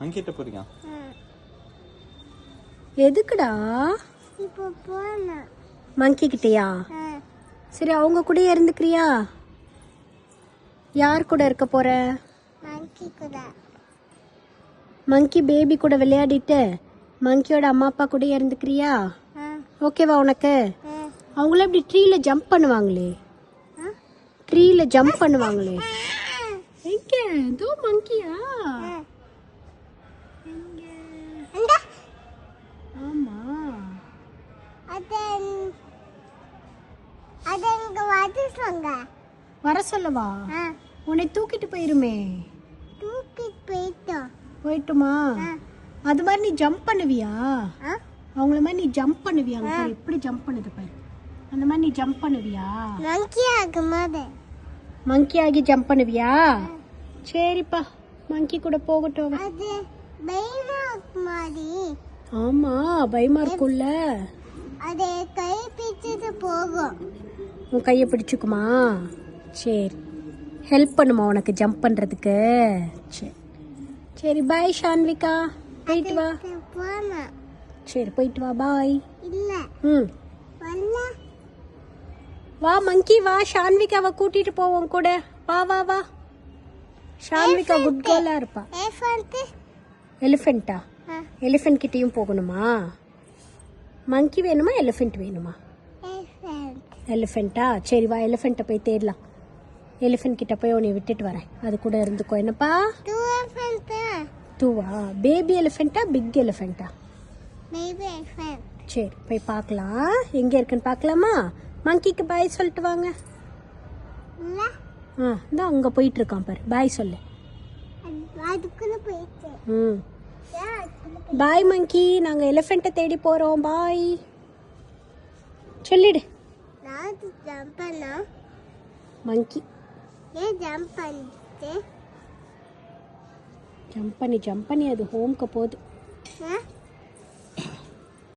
அங்கிட்ட போறியா? எதுக்குடா? மங்கி கிட்டயா? சரி, அவங்க கூட இருந்துக்கிறியா? யார் கூட இருக்க போற? மங்கி பேபி கூட விளையாடிட்டு மங்கியோட அம்மா அப்பா கூட இருந்துக்கிறியா? ஓகேவா உனக்கு? அவங்கள இப்படி ட்ரீல ஜம்ப் பண்ணுவாங்களே, ட்ரீல ஜம்ப் பண்ணுவாங்களே. எங்க இதோ மங்கியா? ஆமா, வர சொல்லவா? உன்னை தூக்கிட்டு போயிருமே. போயிட்டுமா? அது மாதிரி நீ ஜம்ப் பண்ணுவியா? அவங்கள மாதிரி நீ ஜம்ப் பண்ணுவியா? எப்படி ஜம்ப் பண்ணுது பாரு. அந்த மாதிரி நீ ஜம்ப் பண்ணுவியா? மங்கி ஆகி ஜம்ப் பண்ணுவியா? சரிப்பா, மங்கி கூட போகட்டும். ஆமா, பயமா இருக்கும்ல. உன் கையை பிடிச்சுக்குமா? சரி, ஹெல்ப் பண்ணுமா உனக்கு ஜம்ப் பண்றதுக்கு? சரி சரி, பாய் ஷான்விகா, போயிட்டு வா. சரி, போயிட்டு வா, பாய். வா மங்கி, வா, ஷான்விகாவை கூட்டிட்டு போவோம் கூட. வா வா வா. ஷான்விகா குட் கேர்லா இருப்பா. எலிஃபென்ட்டா? எலிஃபென்ட் கிட்டயும் போகணுமா? மங்கி வேணுமா எலிஃபென்ட் வேணுமா? எலிஃபென்ட்டா? சரி வா, எலிஃபென்ட்டை போய் தேடலாம். எலிஃபென்ட் கிட்ட போய் உன்னை விட்டுட்டு வரேன், அது கூட இருந்துக்கோ. என்னப்பா? டூவா? பேபி எலிஃபென்ட்டா பிக் எலிஃபென்ட்டா? சரி, போய் பார்க்கலாம், எங்க இருக்குன்னு பார்க்கலாமா? மங்கிக்கு பாய் சொல்லிட்டு வாங்க. இதான் அங்க போயிட்டு இருக்கான் பாரு, பாய் சொல்லு. பாய் மங்கி, நாங்க எலிஃபென்ட்டை தேடி போறோம், பாய் சொல்லிடு. மங்கி ஜம்ப் பண்ணி அது ஹோம்க்கு போகுது.